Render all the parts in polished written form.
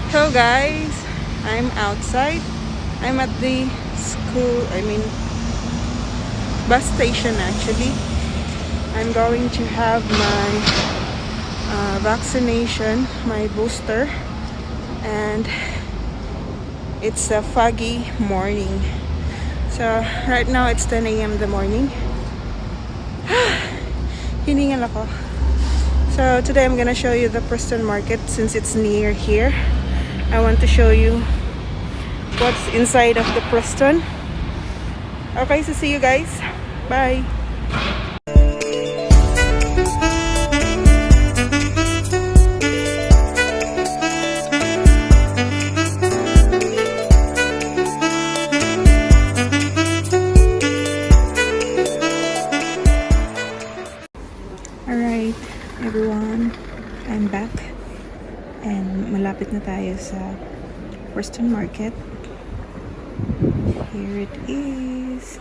Hello guys, I'm outside. I'm at the school, bus station actually. I'm going to have my vaccination, my booster, and it's a foggy morning. So right now it's 10 a.m. in the morning. Hiningal ako. So today I'm gonna show you the Preston market since it's near here. I want to show you what's inside of the Preston. Okay, so see you guys. Bye. Alright, everyone. I'm back. And malapit na tayo sa Preston Market. Here it is.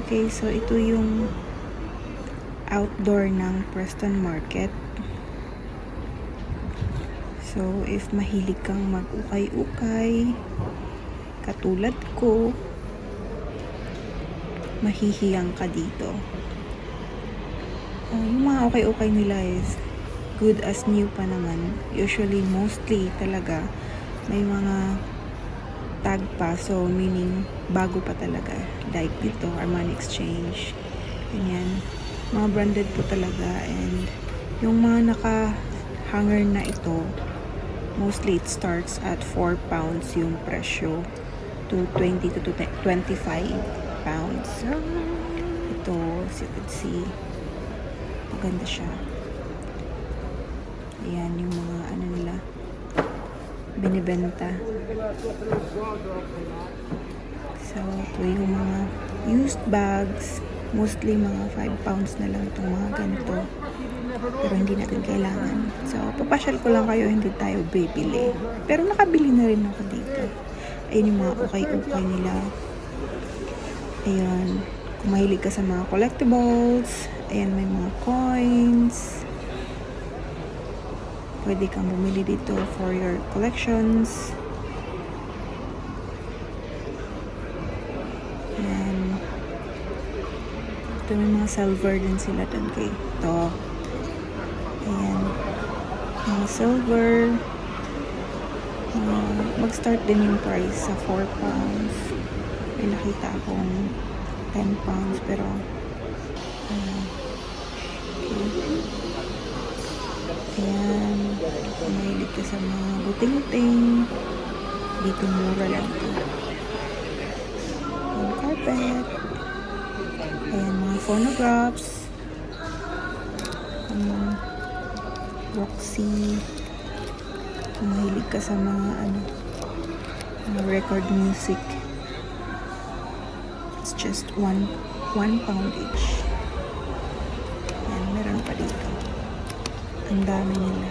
Okay, so ito yung outdoor ng Preston Market. So, if mahilig kang mag-ukay-ukay, katulad ko, mahihiyang ka dito. Yung mga ukay-ukay nila is good as new pa naman. Usually, mostly talaga, may mga tag pa. So, meaning, bago pa talaga. Like dito, Armani Exchange. Ganyan. Mga branded po talaga. And, yung mga naka-hanger na ito, mostly it starts at 4 pounds yung presyo to 20 to 25 pounds. So, ito, as you could see, maganda siya. Ayan yung mga nila binibenta. So, ito yung mga used bags. Mostly mga 5 pounds na lang itong mga ganito. Pero hindi natin kailangan. So, papasyal ko lang kayo, hindi tayo bibili. Pero nakabili na rin ako dito. Ayun yung mga ukay-ukay nila. Ayun. Kung mahilig ka sa mga collectibles, ayan, may mga coins. Pwede kang bumili dito for your collections. Ayan. Ito may mga silver din sila dun kay ito. Ayan. Mga silver. Mag-start din yung price sa 4 pounds. May nakita akong 10 pounds pero okay. Ayan. Kung mahilig ka sa mga buting-ting, dito mura lang ito. Ayan, carpet. Ayan, mga phonographs. Roxy. Kung mahilig ka sa mga mga record music. It's just 1 pound each. Ayan, meron pa dito. Ang dami nila.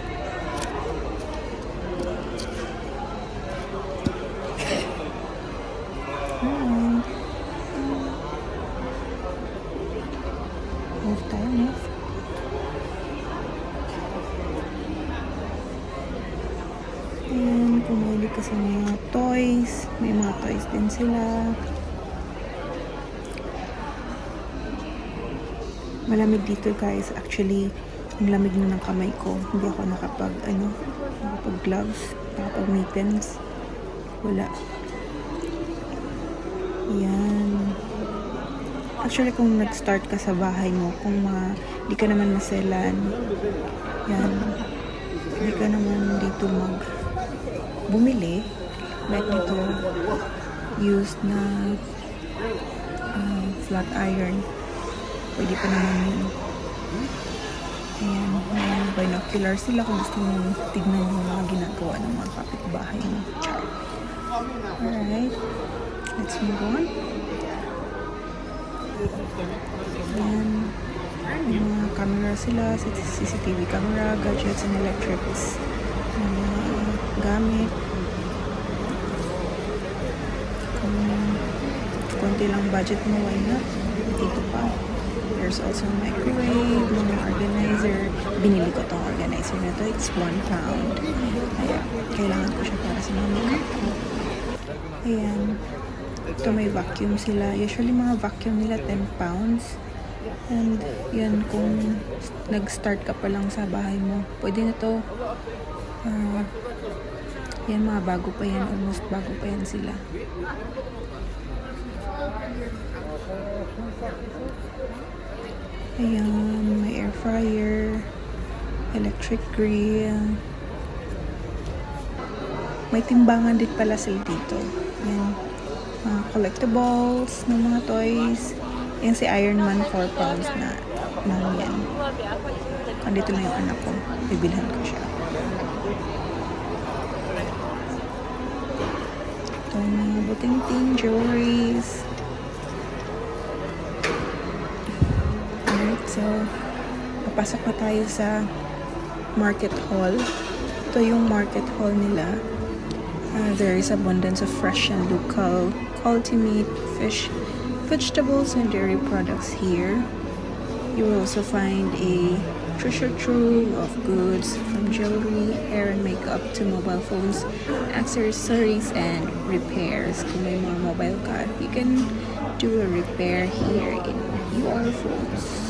Alright. Move tayo, move. Ayan, pumili ka sa mga toys. May mga toys din sila. Malamig dito guys. Actually, ang lamig na ng kamay ko. Hindi ako nakapag-gloves, nakapag-mittens. Wala. Yan. Actually, kung nag-start ka sa bahay mo, kung di ka naman maselan, yan, hindi ka naman dito bumili. Like dito, used na flat iron. Pwede pa naman yun. Ayan, may binocular sila kung gusto mo tignan yung mga ginagawa ng mga kapitbahay mo. Alright, let's move on. Ayan, may mga camera sila, CCTV camera, gadgets and electrics. Mga gamit. Kung konti lang budget mo, why not? Dito pa. There's also microwave, mga organizer. Binili ko tong organizer na to. It's £1. Kaya, kailangan ko sa mga makeup ko. Ayan. Ito may vacuum sila. Usually mga vacuum nila 10 pounds. And yan, kung nag-start ka pa lang sa bahay mo, pwede na to. Yan, mga bago pa yan. Almost bago pa yan sila. Ayan, may air fryer, electric grill. May timbangan din pala sila dito. Yan, collectibles ng mga toys. Yan si Iron Man, 4 pounds na lang yan. Andito na yung anak ko. Bibilhan ko siya. Ito yung mga buting-ting jewelries. So, papasok na tayo sa market hall. Ito yung market hall nila. There is abundance of fresh and local quality meat, fish, vegetables, and dairy products here. You will also find a treasure trove of goods from jewelry, hair and makeup to mobile phones, accessories, and repairs. Kung may mga mobile ka, you can do a repair here in your phones.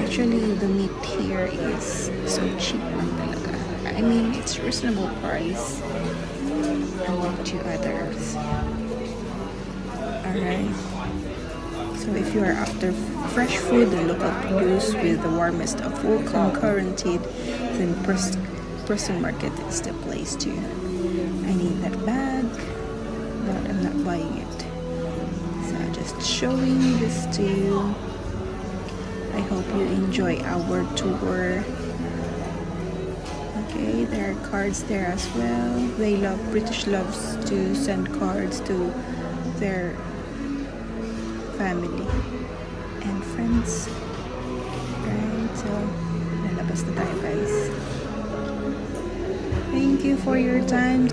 Actually, the meat here is so cheap lang talaga. I mean, it's reasonable price compared to others. Alright. So if you are after fresh food and local produce with the warmest of welcome guaranteed, then Preston Market is the place to. I need that bag, but I'm not buying it. So just showing this to you. I hope you enjoy our tour. Okay, there are cards there as well. British loves to send cards to their family and friends. Right, so lalabas na tayo, guys. Thank you for your time.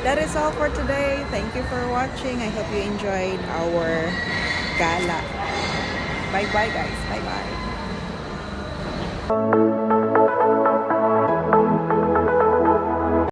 That is all for today. Thank you for watching. I hope you enjoyed our gala. Bye-bye, guys. Bye-bye.